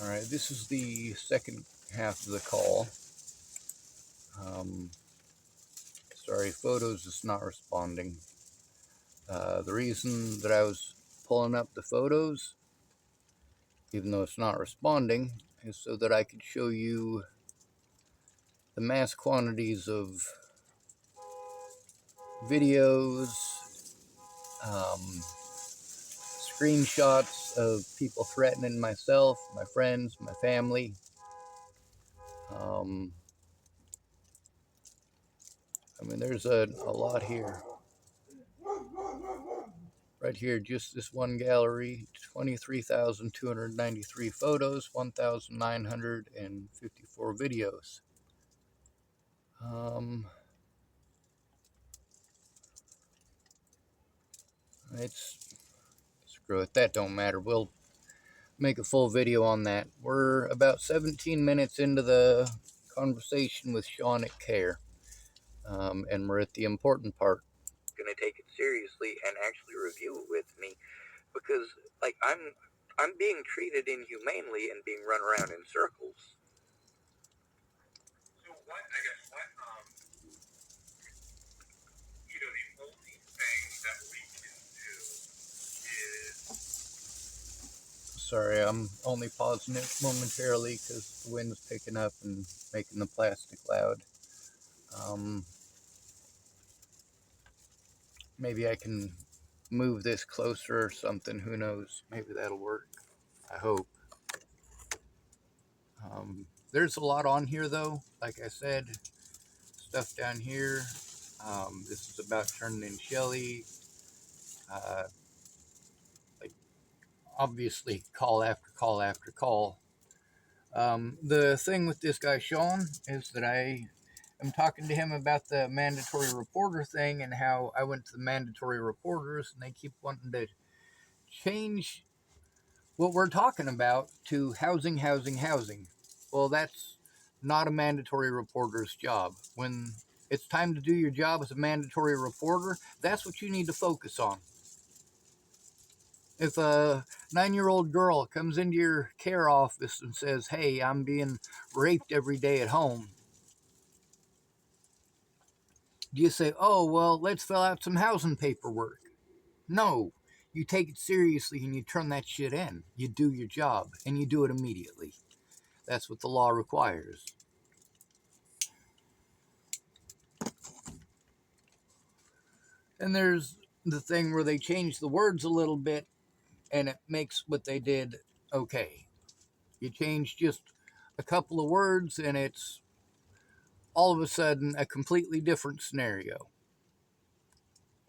Alright, this is the second half of the call. Sorry, Photos is not responding. The reason that I was pulling up the photos, even though it's not responding, is so that I could show you the mass quantities of videos, screenshots of people threatening myself, my friends, my family. I mean, there's a lot here. Right here, just this one gallery, 23,293 photos, 1,954 videos. It's, screw it, that don't matter. We'll make a full video on that. We're about 17 minutes into the conversation with Sean at CARE, and we're at the important part. Gonna take it seriously and actually review it with me, because like I'm being treated inhumanely and being run around in circles. So what, I guess, the only thing that we can do is... Sorry, I'm only pausing it momentarily because the wind's picking up and making the plastic loud. Maybe I can move this closer or something, who knows, maybe that'll work, I hope. There's a lot on here though, like I said, stuff down here. This is about turning in Shelly, like obviously call after call after call. The thing with this guy Sean is that I'm talking to him about the mandatory reporter thing and how I went to the mandatory reporters and they keep wanting to change what we're talking about to housing, housing, housing. Well, that's not a mandatory reporter's job. When it's time to do your job as a mandatory reporter, that's what you need to focus on. If a 9-year-old girl comes into your care office and says, hey, I'm being raped every day at home, do you say, oh, well, let's fill out some housing paperwork? No. You take it seriously and you turn that shit in. You do your job and you do it immediately. That's what the law requires. And there's the thing where they change the words a little bit and it makes what they did okay. You change just a couple of words and it's all of a sudden a completely different scenario.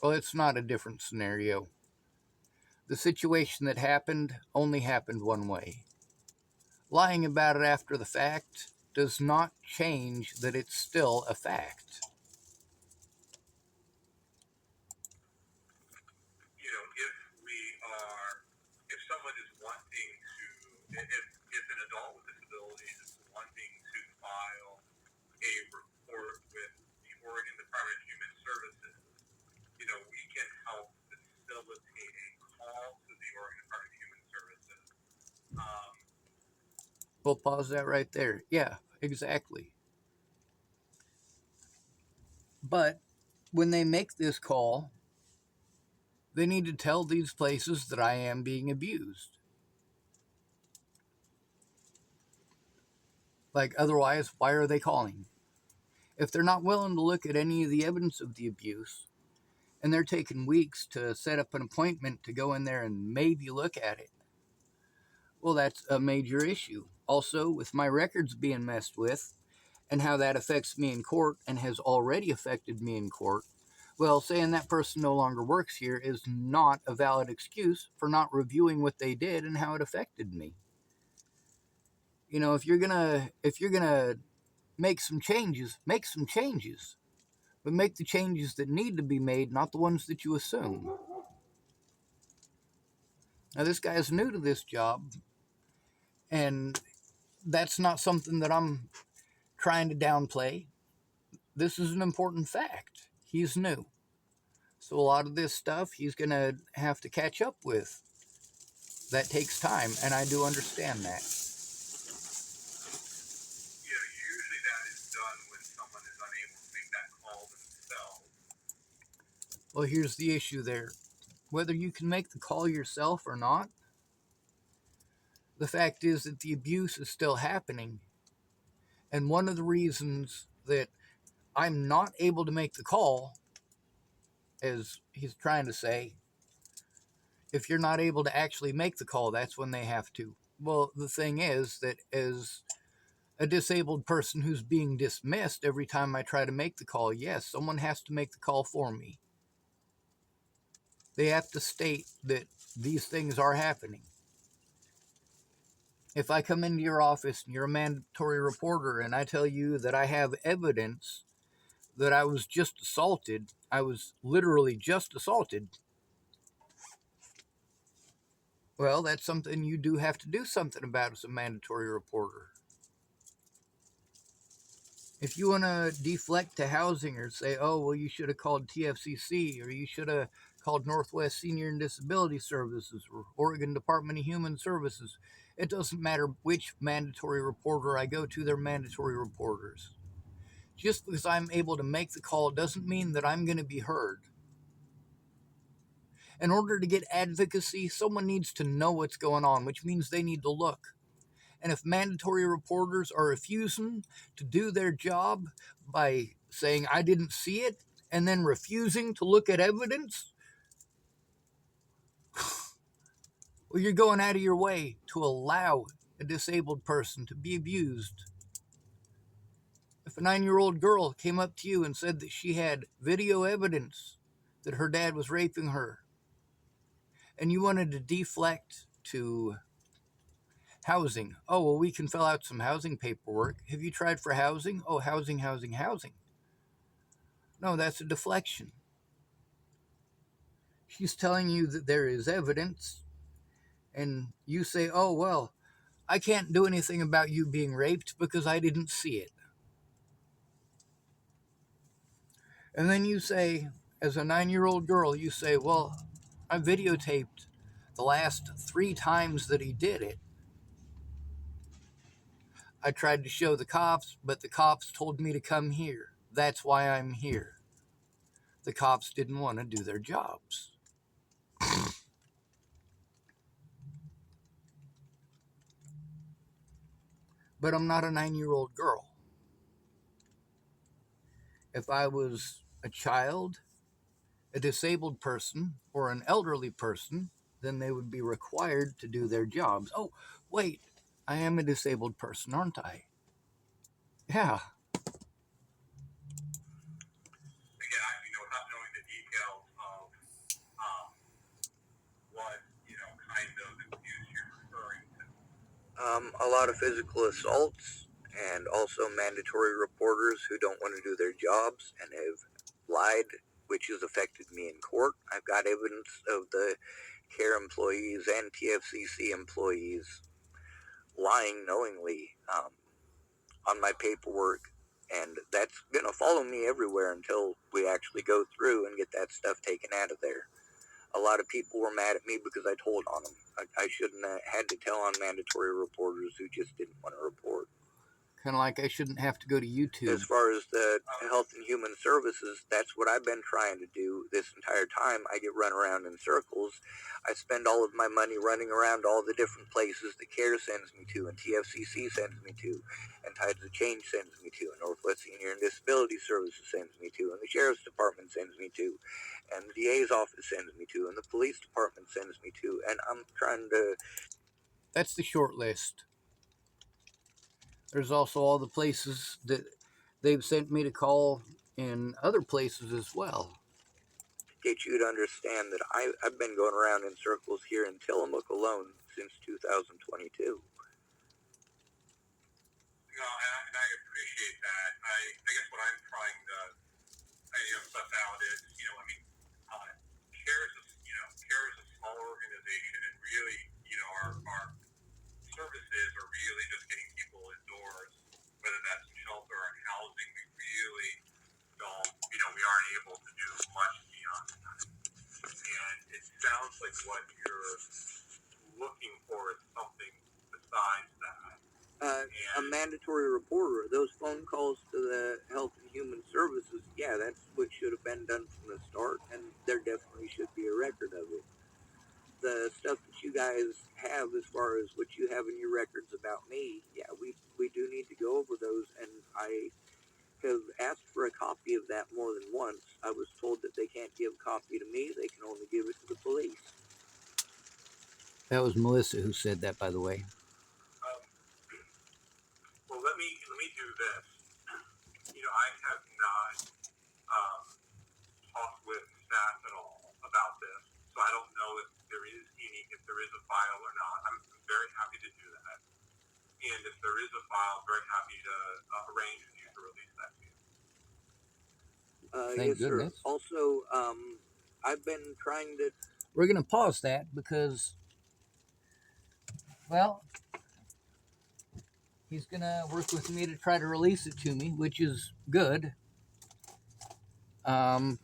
Well, it's not a different scenario. The situation that happened only happened one way. Lying about it after the fact does not change that it's still a fact. If someone is wanting to, if an adult with disabilities is wanting to file a report with the Oregon Department of Human Services, we can help facilitate a call to the Oregon Department of Human Services. We'll pause that right there. Yeah, exactly. But when they make this call, they need to tell these places that I am being abused. Like, otherwise, why are they calling? If they're not willing to look at any of the evidence of the abuse, and they're taking weeks to set up an appointment to go in there and maybe look at it, well, that's a major issue. Also, with my records being messed with, and how that affects me in court and has already affected me in court, well, saying that person no longer works here is not a valid excuse for not reviewing what they did and how it affected me. If you're gonna make some changes, but make the changes that need to be made, not the ones that you assume. Now, this guy's new to this job, and that's not something that I'm trying to downplay. This is an important fact. He's new. So a lot of this stuff he's going to have to catch up with. That takes time, and I do understand that. Well, here's the issue there. Whether you can make the call yourself or not, the fact is that the abuse is still happening. And one of the reasons that I'm not able to make the call, as he's trying to say, if you're not able to actually make the call, that's when they have to. Well, the thing is that as a disabled person who's being dismissed every time I try to make the call, yes, someone has to make the call for me. They have to state that these things are happening. If I come into your office and you're a mandatory reporter and I tell you that I have evidence that I was just assaulted, I was literally just assaulted, well, that's something you do have to do something about as a mandatory reporter. If you want to deflect to housing or say, oh, well, you should have called TFCC or you should have called Northwest Senior and Disability Services or Oregon Department of Human Services, it doesn't matter which mandatory reporter I go to, they're mandatory reporters. Just because I'm able to make the call doesn't mean that I'm going to be heard. In order to get advocacy, someone needs to know what's going on, which means they need to look. And if mandatory reporters are refusing to do their job by saying, I didn't see it, and then refusing to look at evidence, well, you're going out of your way to allow a disabled person to be abused. If a 9-year-old girl came up to you and said that she had video evidence that her dad was raping her, and you wanted to deflect to housing, oh, well, we can fill out some housing paperwork. Have you tried for housing? Oh, housing, housing, housing. No, that's a deflection. She's telling you that there is evidence, and you say, oh, well, I can't do anything about you being raped because I didn't see it. And then you say, as a 9-year-old girl, you say, well, I videotaped the last 3 times that he did it. I tried to show the cops, but the cops told me to come here. That's why I'm here. The cops didn't want to do their jobs. But I'm not a 9-year-old girl. If I was a child, a disabled person, or an elderly person, then they would be required to do their jobs. Oh, wait, I am a disabled person, aren't I? Yeah. Again, without knowing the details of what kind of abuse you're referring to. A lot of physical assaults, and also mandatory reporters who don't want to do their jobs and have lied, which has affected me in court. I've got evidence of the CARE employees and TFCC employees lying knowingly on my paperwork, and that's going to follow me everywhere until we actually go through and get that stuff taken out of there. A lot of people were mad at me because I told on them. I shouldn't have had to tell on mandatory reporters who just didn't want to report. Kind of like I shouldn't have to go to YouTube. As far as the Health and Human Services, that's what I've been trying to do this entire time. I get run around in circles. I spend all of my money running around all the different places that CARE sends me to, and TFCC sends me to, and Tides of Change sends me to, and Northwest Senior and Disability Services sends me to, and the Sheriff's Department sends me to, and the DA's office sends me to, and the Police Department sends me to, and I'm trying to... That's the short list. There's also all the places that they've sent me to call in other places as well. Get you to understand that I've been going around in circles here in Tillamook alone since 2022. And I appreciate that. I guess what I'm trying to suss out is, CARE is a small organization, and really, our services are really just getting people indoors, whether that's shelter or housing. We really don't, we aren't able to do much beyond that. And it sounds like what you're looking for is something besides that. A mandatory reporter. Those phone calls to the Health and Human Services, yeah, that's what should have been done from the start. And there definitely should be a record of it. The stuff that you guys have as far as what you have in your records about me, yeah, we do need to go over those, and I have asked for a copy of that more than once. I was told that they can't give a copy to me, they can only give it to the police. That was Melissa who said that, by the way. Well, let me do this. I have not talked with staff at all about this, so I don't know if there is a file or not. I'm very happy to do that, and if there is a file, I'm very happy to arrange for you to release that to you. Thank Yes, goodness. sir. Also, I've been trying to. We're going to pause that because, well, he's going to work with me to try to release it to me, which is good. Now,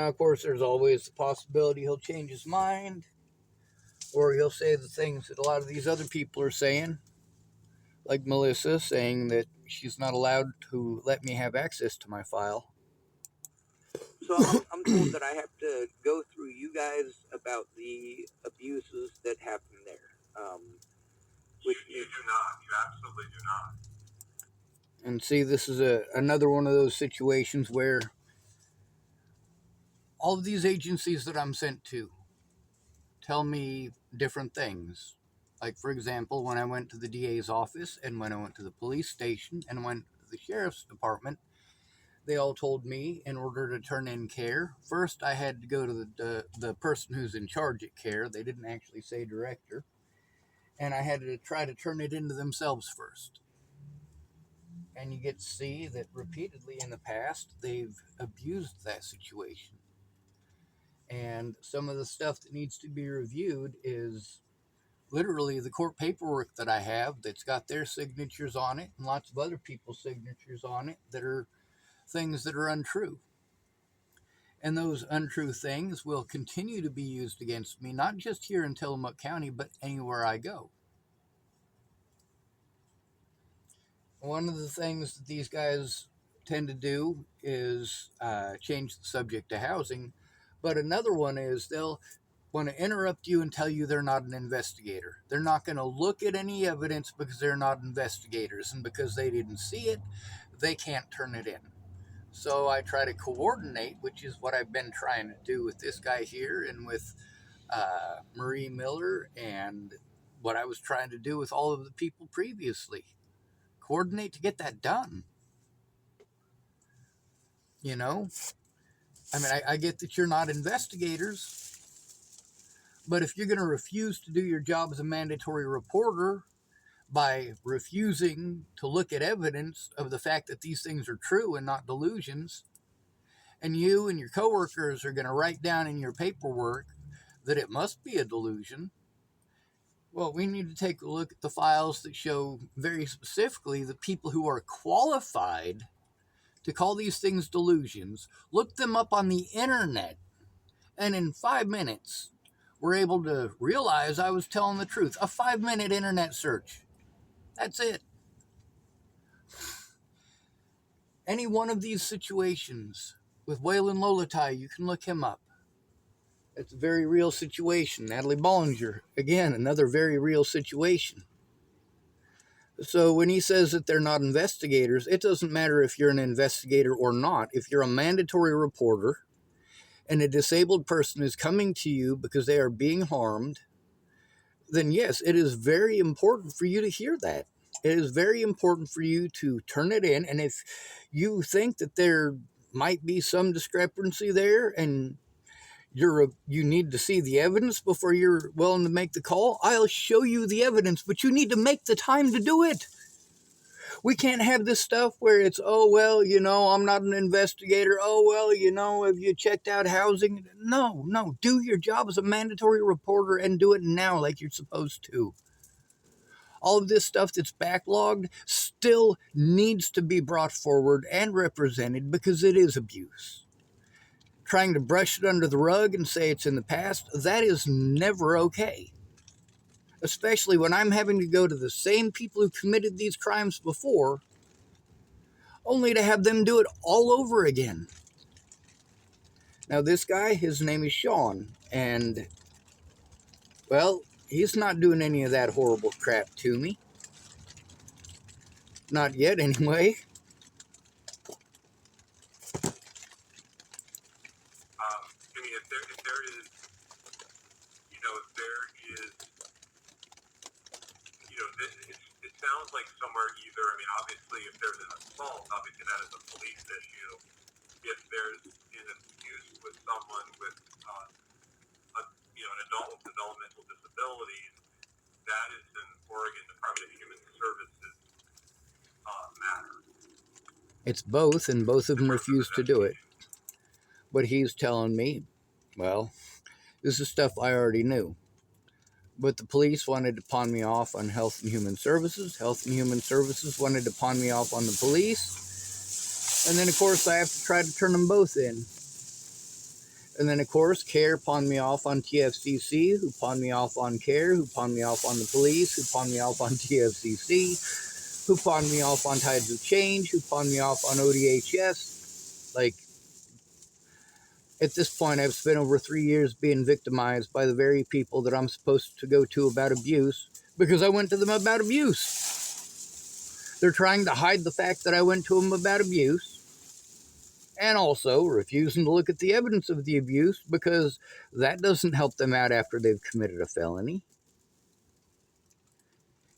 of course, there's always the possibility he'll change his mind, or he'll say the things that a lot of these other people are saying, like Melissa saying that she's not allowed to let me have access to my file. So I'm told that I have to go through you guys about the abuses that happened there. You do not. You absolutely do not. And see, this is another one of those situations where all of these agencies that I'm sent to tell me different things. Like, for example, when I went to the DA's office and when I went to the police station and went to the sheriff's department, they all told me in order to turn in care, first I had to go to the person who's in charge at care. They didn't actually say director. And I had to try to turn it into themselves first. And you get to see that repeatedly in the past, they've abused that situation. And some of the stuff that needs to be reviewed is literally the court paperwork that I have that's got their signatures on it and lots of other people's signatures on it that are things that are untrue. And those untrue things will continue to be used against me, not just here in Tillamook County, but anywhere I go. One of the things that these guys tend to do is change the subject to housing, but another one is they'll want to interrupt you and tell you they're not an investigator. They're not going to look at any evidence because they're not investigators, and because they didn't see it, they can't turn it in. So I try to coordinate, which is what I've been trying to do with this guy here and with Marie Miller, and what I was trying to do with all of the people previously. Coordinate to get that done. I mean, I get that you're not investigators, but if you're going to refuse to do your job as a mandatory reporter by refusing to look at evidence of the fact that these things are true and not delusions, and you and your coworkers are going to write down in your paperwork that it must be a delusion, well, we need to take a look at the files that show very specifically the people who are qualified to call these things delusions, look them up on the internet, and in 5 minutes, we're able to realize I was telling the truth. A 5-minute internet search. That's it. Any one of these situations with Waylon Lolatai, you can look him up. It's a very real situation. Natalie Bollinger, again, another very real situation. So when he says that they're not investigators, it doesn't matter if you're an investigator or not. If you're a mandatory reporter and a disabled person is coming to you because they are being harmed, then yes, it is very important for you to hear that. It is very important for you to turn it in. And if you think that there might be some discrepancy there and you need to see the evidence before you're willing to make the call, I'll show you the evidence, but you need to make the time to do it. We can't have this stuff where it's, oh, well, I'm not an investigator. Oh, well, have you checked out housing? No, do your job as a mandatory reporter and do it now like you're supposed to. All of this stuff that's backlogged still needs to be brought forward and represented because it is abuse. Trying to brush it under the rug and say it's in the past, that is never okay. Especially when I'm having to go to the same people who committed these crimes before, only to have them do it all over again. Now, this guy, his name is Sean, and, well, he's not doing any of that horrible crap to me. Not yet, anyway. I mean, if there is, if there is, it sounds like somewhere either, I mean, obviously, if there's an assault, obviously that is a police issue. If there's an abuse with someone with, an adult with developmental disabilities, that is an Oregon Department of Human Services matter. It's both, and both of them refuse to do it. But he's telling me, well, this is stuff I already knew. But the police wanted to pawn me off on Health and Human Services. Health and Human Services wanted to pawn me off on the police. And then, of course, I have to try to turn them both in. And then, of course, CARE pawned me off on TFCC, who pawned me off on CARE, who pawned me off on the police, who pawned me off on TFCC, who pawned me off on Tides of Change, who pawned me off on ODHS. Like, at this point, I've spent over 3 years being victimized by the very people that I'm supposed to go to about abuse because I went to them about abuse. They're trying to hide the fact that I went to them about abuse, and also refusing to look at the evidence of the abuse because that doesn't help them out after they've committed a felony.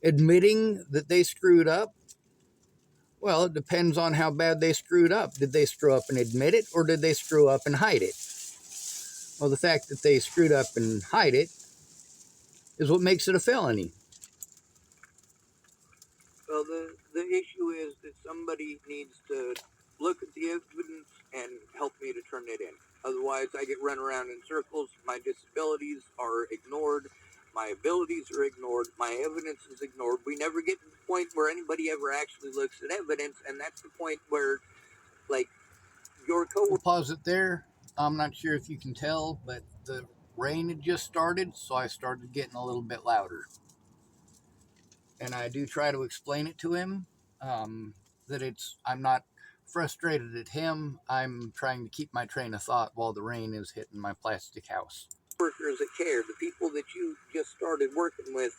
Admitting that they screwed up, well, it depends on how bad they screwed up. Did they screw up and admit it, or did they screw up and hide it? Well, the fact that they screwed up and hide it is what makes it a felony. Well, the issue is that somebody needs to look at the evidence and help me to turn it in. Otherwise, I get run around in circles. My disabilities are ignored. My abilities are ignored. My evidence is ignored. We never get to the point where anybody ever actually looks at evidence, and that's the point where, like, your We'll pause it there. I'm not sure if you can tell, but the rain had just started, so I started getting a little bit louder. And I do try to explain it to him, that I'm not frustrated at him. I'm trying to keep my train of thought while the rain is hitting my plastic house. Workers that care, the people that you just started working with,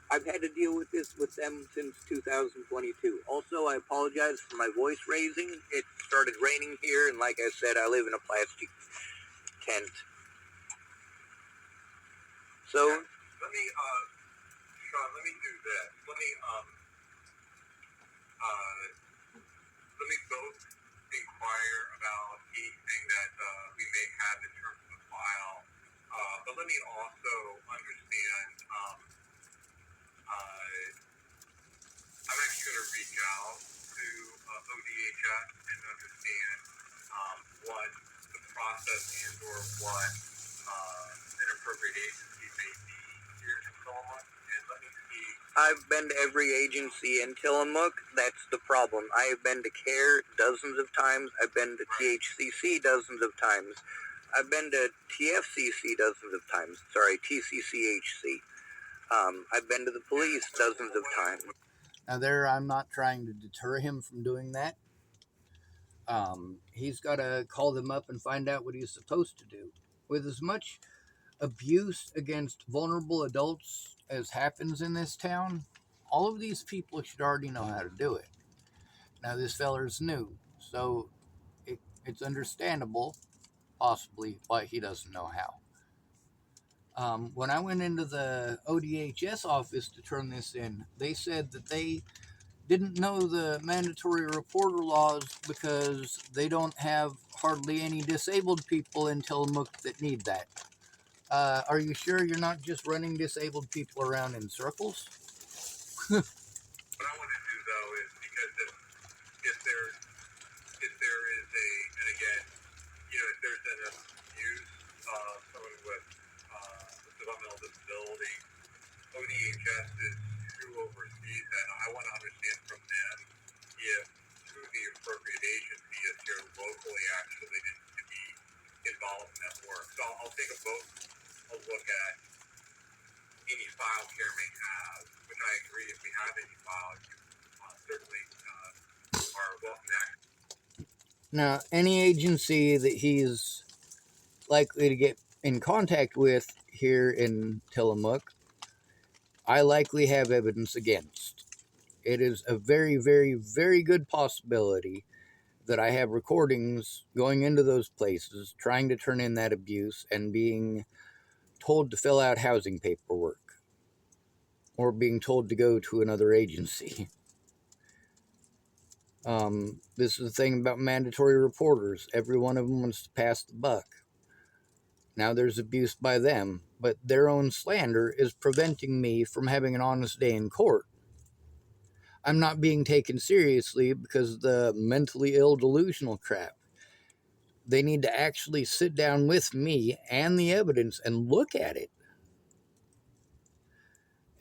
I've had to deal with this with them since 2022. Also, I apologize for my voice raising. It started raining here, and like I said, I live in a plastic tent. So, Let me, Sean, let me do this. Let me both inquire about anything that we may have in terms of the file, but let me also understand. I'm actually going to reach out to ODHS and understand what the process is or what an appropriate agency may be here in Tillamook, and let me see. I've been to every agency in Tillamook. That's the problem. I have been to CARE dozens of times. I've been to THCC dozens of times. I've been to TFCC dozens of times. Sorry, TCCHC. I've been to the police dozens of times. Now there, I'm not trying to deter him from doing that. He's got to call them up and find out what he's supposed to do. With as much abuse against vulnerable adults as happens in this town, all of these people should already know how to do it. Now this feller's new, so it's understandable, possibly, why he doesn't know how. When I went into the ODHS office to turn this in, they said that they didn't know the mandatory reporter laws because they don't have hardly any disabled people in Tillamook that need that. Are you sure you're not just running disabled people around in circles? What I want to do though is, because if there is and again, if there's an abuse of someone with developmental disability, ODHS is who oversees that. I want to understand from them if who the appropriate agency is here locally actually needs to be involved in that work. So I'll take a look at any file CARE may have, which I agree, if we have any files, you certainly are welcome to. Now, any agency that he's likely to get in contact with here in Tillamook, I likely have evidence against. It is a very, very, very good possibility that I have recordings going into those places, trying to turn in that abuse, and being told to fill out housing paperwork, or being told to go to another agency. This is the thing about mandatory reporters. Every one of them wants to pass the buck. Now there's abuse by them, but their own slander is preventing me from having an honest day in court. I'm not being taken seriously because of the mentally ill delusional crap. They need to actually sit down with me and the evidence and look at it.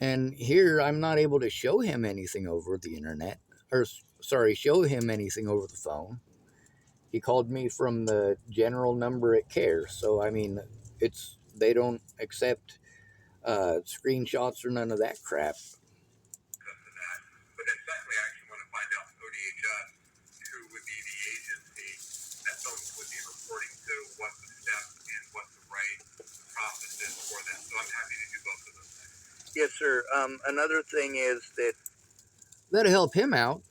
And here I'm not able to show him anything over the internet, or show him anything over the phone. He called me from the general number at CARE, so I mean, they don't accept screenshots or none of that crap. To that. But then secondly, I actually want to find out from ODHS who would be the agency that folks would be reporting to, what the steps and what the right process is for that. So I'm happy to do both of those things. Yes, sir. Another thing is that That'll help him out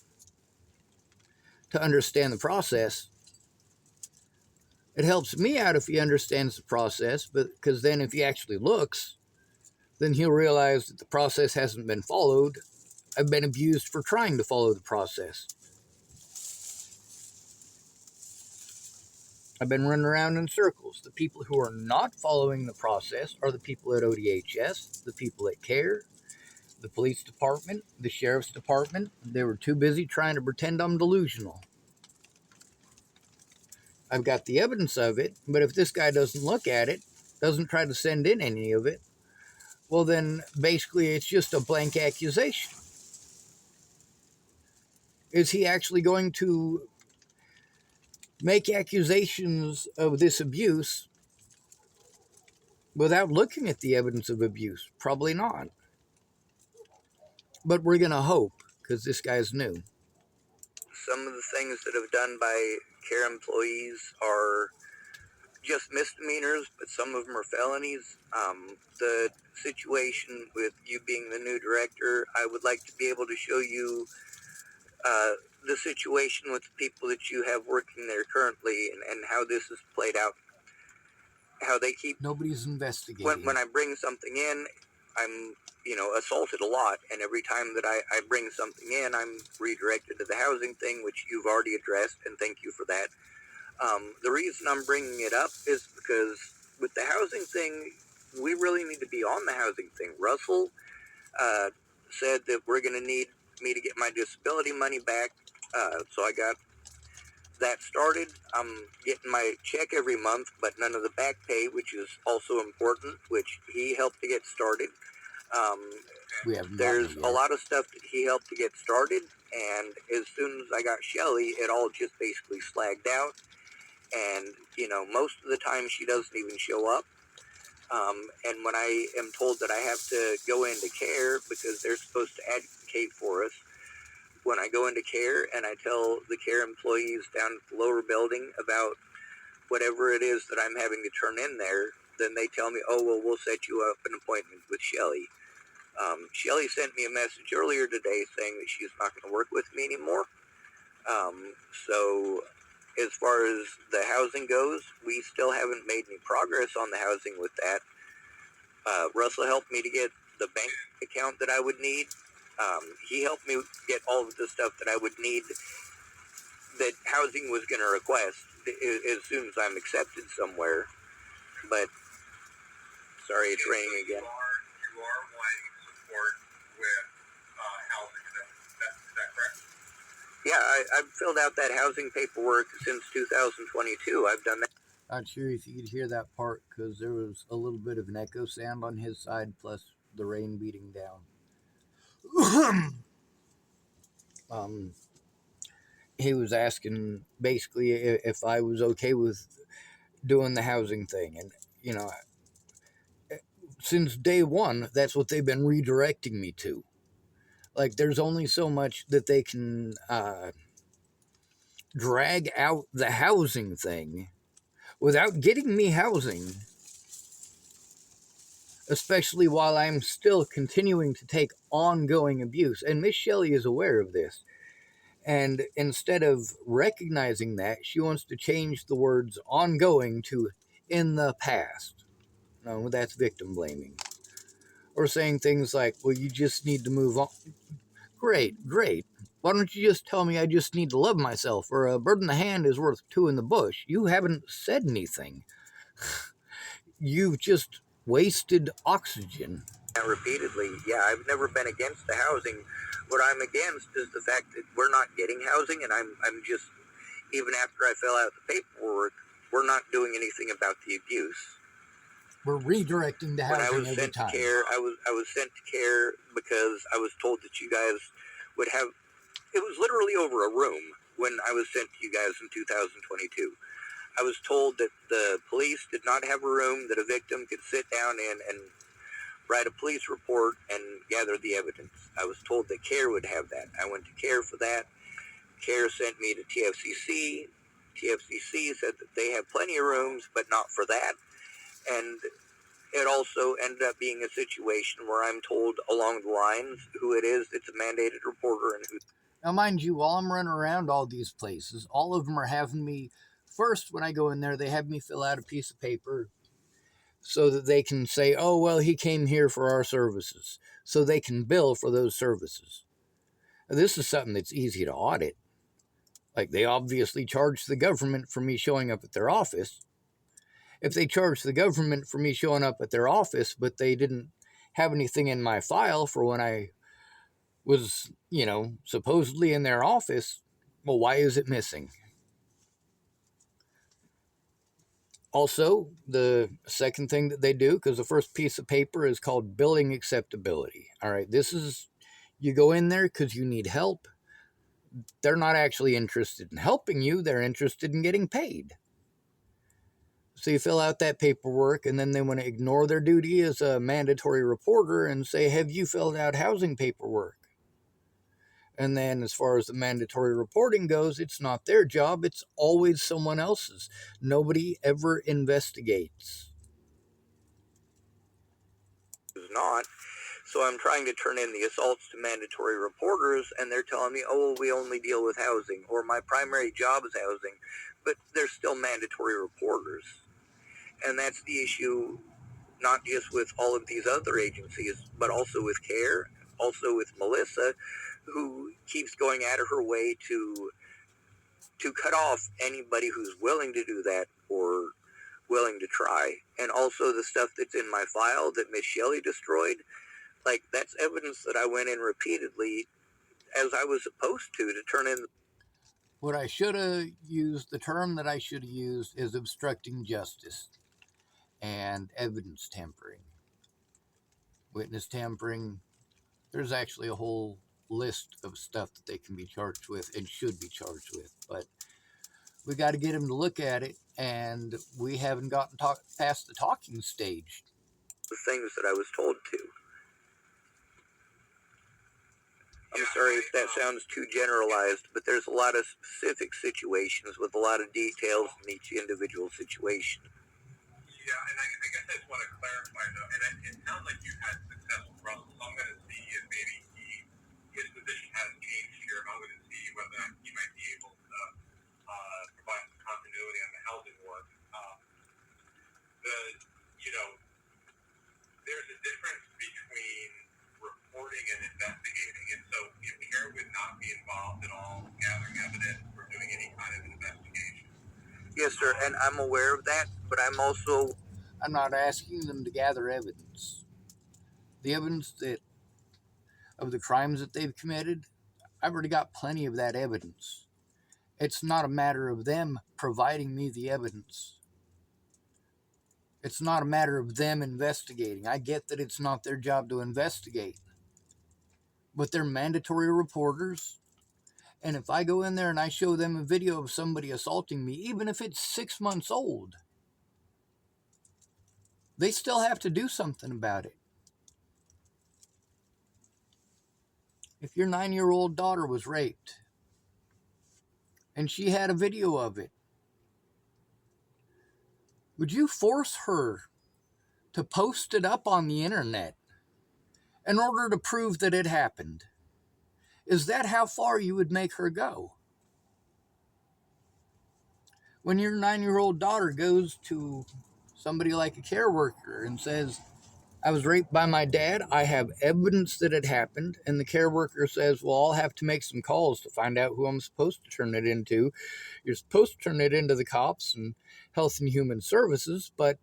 to understand the process. It helps me out if he understands the process, but because then if he actually looks, then he'll realize that the process hasn't been followed. I've been abused for trying to follow the process. I've been running around in circles. The people who are not following the process are the people at ODHS, the people at CARE, the police department, the sheriff's department. They were too busy trying to pretend I'm delusional. I've got the evidence of it, but if this guy doesn't look at it, doesn't try to send in any of it, well then basically it's just a blank accusation. Is he actually going to make accusations of this abuse without looking at the evidence of abuse? Probably not. But we're going to hope, because this guy's new. some of the things that have done by CARE employees are just misdemeanors, but some of them are felonies. The situation with you being the new director, I would like to be able to show you the situation with the people that you have working there currently, and how this is played out. How they keep Nobody's investigating. when I bring something in, I'm assaulted a lot, and every time that I bring something in, I'm redirected to the housing thing, which you've already addressed, and thank you for that. The reason I'm bringing it up is because with the housing thing, we really need to be on the housing thing. Russell said that we're going to need me to get my disability money back, so I got that started. I'm getting my check every month, but none of the back pay, which is also important, which he helped to get started. We have There's a lot of stuff that he helped to get started, and as soon as I got Shelly, it all just basically slagged out. And most of the time she doesn't even show up. And when I am told that I have to go into CARE because they're supposed to advocate for us, when I go into CARE and I tell the CARE employees down at the lower building about whatever it is that I'm having to turn in there, then they tell me, oh, well, we'll set you up an appointment with Shelly. Shelly sent me a message earlier today saying that she's not going to work with me anymore. So as far as the housing goes, we still haven't made any progress on the housing with that. Russell helped me to get the bank account that I would need. He helped me get all of the stuff that I would need that housing was going to request as soon as I'm accepted somewhere. But sorry, it's raining again. You are wanting support with housing. Is that correct? Yeah, I've filled out that housing paperwork since 2022. I've done that. Not sure if you could hear that part because there was a little bit of an echo sound on his side, plus the rain beating down. He was asking basically if I was okay with doing the housing thing, and since day one, that's what they've been redirecting me to. Like, there's only so much that they can drag out the housing thing without getting me housing, especially while I'm still continuing to take ongoing abuse. And Miss Shelley is aware of this. And instead of recognizing that, she wants to change the words ongoing to in the past. No, that's victim blaming. Or saying things like, well, you just need to move on. Great, great. Why don't you just tell me I just need to love myself, or a bird in the hand is worth two in the bush? You haven't said anything. You've just wasted oxygen. Repeatedly, yeah, I've never been against the housing. What I'm against is the fact that we're not getting housing, and I'm just, even after I fill out the paperwork, we're not doing anything about the abuse. We're redirecting the When I housing was every sent to time. care, I was sent to care because I was told that you guys would have. It was literally over a room when I was sent to you guys in 2022. I was told that the police did not have a room that a victim could sit down in and write a police report and gather the evidence. I was told that CARE would have that. I went to CARE for that. CARE sent me to TFCC. TFCC said that they have plenty of rooms, but not for that. And it also ended up being a situation where I'm told along the lines who it is that's a mandated reporter and who. Now, mind you, while I'm running around all these places, all of them are having me, first, when I go in there, they have me fill out a piece of paper so that they can say, oh, well, he came here for our services, so they can bill for those services. This is something that's easy to audit. Like, they obviously charge the government for me showing up at their office. If they charge the government for me showing up at their office, but they didn't have anything in my file for when I was, supposedly in their office, well, why is it missing? Also, the second thing that they do, because the first piece of paper is called billing acceptability. All right, this is, you go in there because you need help. They're not actually interested in helping you, they're interested in getting paid. So you fill out that paperwork, and then they want to ignore their duty as a mandatory reporter and say, have you filled out housing paperwork? And then as far as the mandatory reporting goes, it's not their job, it's always someone else's. Nobody ever investigates. Is not. So I'm trying to turn in the assaults to mandatory reporters, and they're telling me, oh, we only deal with housing, or my primary job is housing, but they're still mandatory reporters. And that's the issue, not just with all of these other agencies, but also with CARE, also with Melissa, who keeps going out of her way to cut off anybody who's willing to do that or willing to try. And also the stuff that's in my file that Miss Shelley destroyed, like, that's evidence that I went in repeatedly as I was supposed to turn in. What I should have used, the term that I should have used is obstructing justice and evidence tampering. Witness tampering, there's actually a whole list of stuff that they can be charged with and should be charged with. But we got to get them to look at it, and we haven't gotten past the talking stage. The things that I was told to. I'm sorry if that sounds too generalized, but there's a lot of specific situations with a lot of details in each individual situation. Yeah, and I guess I just want to clarify though, and it sounds like you've had success with Russell, so I'm going to see if maybe his position has changed here, and I'm going to see whether he might be able to provide some continuity on the housing work. There's a difference between reporting and investigating, and so CARE would not be involved at all gathering evidence or doing any kind of investigation. Yes, sir, and I'm aware of that, but I'm not asking them to gather evidence. The evidence of the crimes that they've committed, I've already got plenty of that evidence. It's not a matter of them providing me the evidence. It's not a matter of them investigating. I get that it's not their job to investigate, but they're mandatory reporters. And if I go in there and I show them a video of somebody assaulting me, even if it's 6 months old, they still have to do something about it. If your 9-year-old daughter was raped and she had a video of it, Would you force her to post it up on the internet in order to prove that it happened? Is that how far you would make her go? When your 9-year-old daughter goes to somebody like a care worker and says, I was raped by my dad, I have evidence that it happened, and the care worker says, well, I'll have to make some calls to find out who I'm supposed to turn it into. You're supposed to turn it into the cops and Health and Human Services, but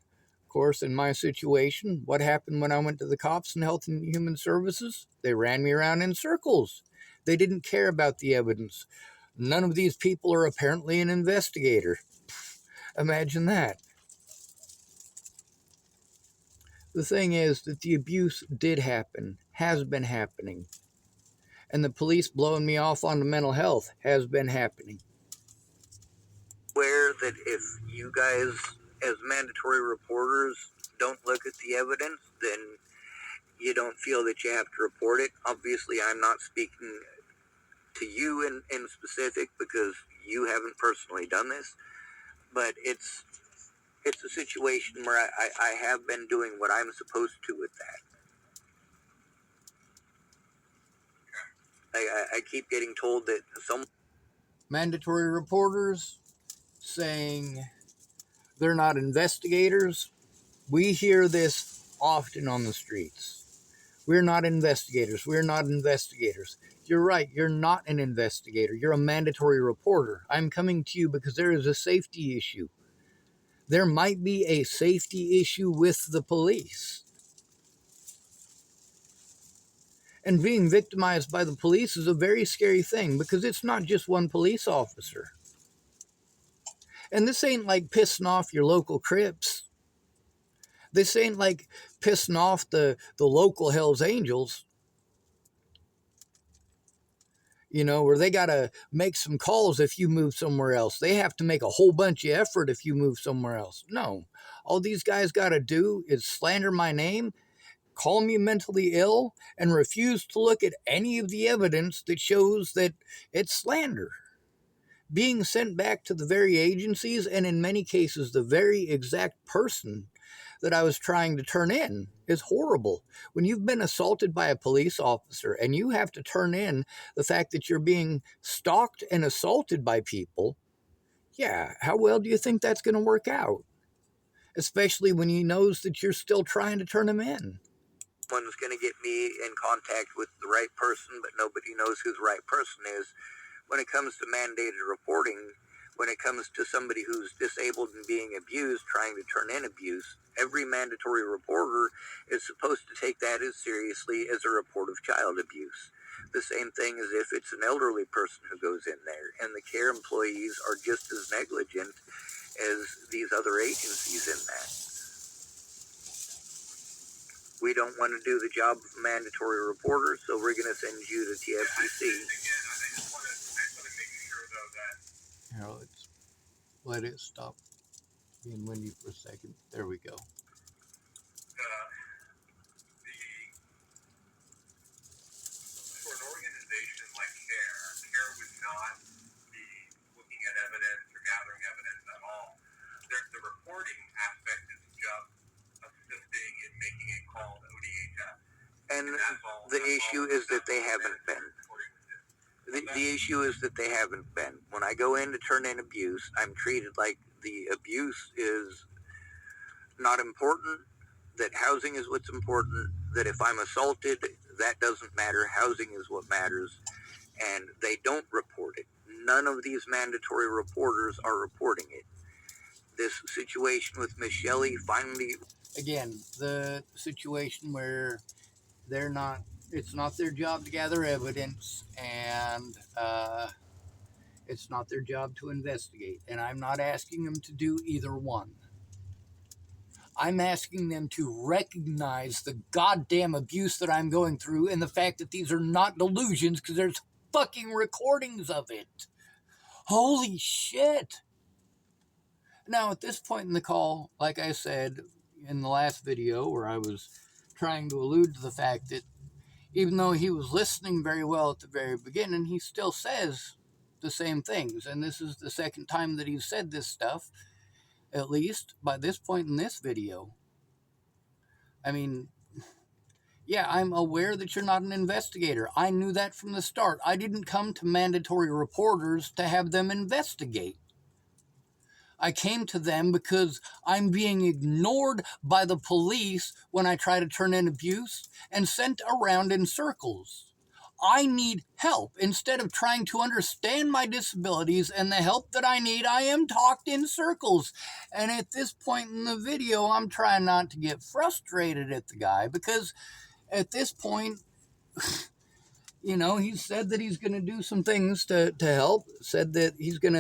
of course, in my situation, what happened when I went to the cops and Health and Human Services? They ran me around in circles. They didn't care about the evidence. None of these people are apparently an investigator. Imagine that. The thing is that the abuse did happen, has been happening. And the police blowing me off on the mental health has been happening. Aware that if you guys, as mandatory reporters, don't look at the evidence, then you don't feel that you have to report it. Obviously, I'm not speaking to you in specific because you haven't personally done this, but it's a situation where I have been doing what I'm supposed to with that. I keep getting told that some Mandatory reporters saying they're not investigators. We hear this often on the streets. We're not investigators. We're not investigators. You're right. You're not an investigator. You're a mandatory reporter. I'm coming to you because there is a safety issue. There might be a safety issue with the police. And being victimized by the police is a very scary thing because it's not just one police officer. And this ain't like pissing off your local Crips. This ain't like pissing off the local Hells Angels. You know, where they got to make some calls if you move somewhere else. They have to make a whole bunch of effort if you move somewhere else. No. All these guys got to do is slander my name, call me mentally ill, and refuse to look at any of the evidence that shows that it's slander. Being sent back to the very agencies, and in many cases, the very exact person that I was trying to turn in, is horrible. When you've been assaulted by a police officer and you have to turn in the fact that you're being stalked and assaulted by people, yeah, how well do you think that's going to work out? Especially when he knows that you're still trying to turn him in. someone's going to get me in contact with the right person, but nobody knows who the right person is. When it comes to mandated reporting, when it comes to somebody who's disabled and being abused, trying to turn in abuse, every mandatory reporter is supposed to take that as seriously as a report of child abuse. The same thing as if it's an elderly person who goes in there, and the care employees are just as negligent as these other agencies in that. We don't want to do the job of a mandatory reporter, so we're going to send you to TFCC. Again, I just want to make sure, though, that Here, let's let it stop being windy for a second. There we go. for an organization like CARE would not be looking at evidence or gathering evidence at all. The reporting aspect is just assisting in making a call to ODHS. And the issue is that they haven't been. The issue is that they haven't been. When I go in to turn in abuse, I'm treated like the abuse is not important, that housing is what's important, that if I'm assaulted, that doesn't matter, housing is what matters, and they don't report it. None of these mandatory reporters are reporting it. This situation with Miss Shelley finally... Again, the situation where they're not, it's not their job to gather evidence, and it's not their job to investigate. And I'm not asking them to do either one. I'm asking them to recognize the goddamn abuse that I'm going through and the fact that these are not delusions because there's fucking recordings of it. Holy shit. Now, at this point in the call, like I said in the last video where I was trying to allude to the fact that even though he was listening very well at the very beginning, he still says the same things. And this is the second time that he's said this stuff. at least by this point in this video. I mean, yeah, I'm aware that you're not an investigator. I knew that from the start. I didn't come to mandatory reporters to have them investigate. I came to them because I'm being ignored by the police when I try to turn in abuse and sent around in circles. I need help. Instead of trying to understand my disabilities and the help that I need, I am talked in circles. And at this point in the video, I'm trying not to get frustrated at the guy because at this point, you know, he said that he's going to do some things to help, said that he's going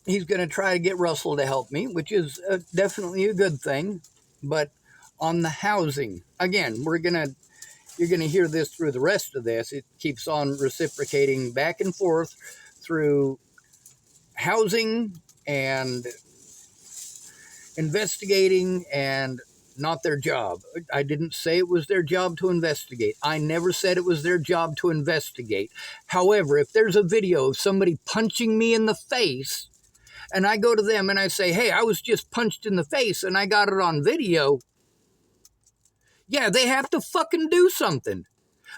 to try to get Russell to help me, which is definitely a good thing. But on the housing, again, you're going to hear this through the rest of this. It keeps on reciprocating back and forth through housing and investigating and not their job. I didn't say it was their job to investigate. I never said it was their job to investigate. However, if there's a video of somebody punching me in the face and I go to them and I say, hey, I was just punched in the face and I got it on video, yeah, they have to fucking do something.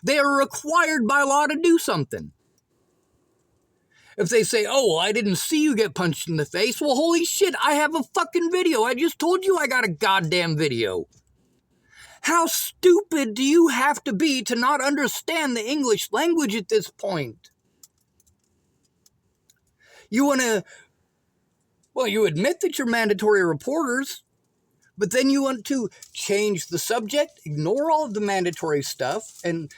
They are required by law to do something. If they say, oh, well, I didn't see you get punched in the face, well, holy shit, I have a fucking video. I just told you I got a goddamn video. How stupid do you have to be to not understand the English language at this point? You want to, well, you admit that you're mandatory reporters, but then you want to change the subject, ignore all of the mandatory stuff, and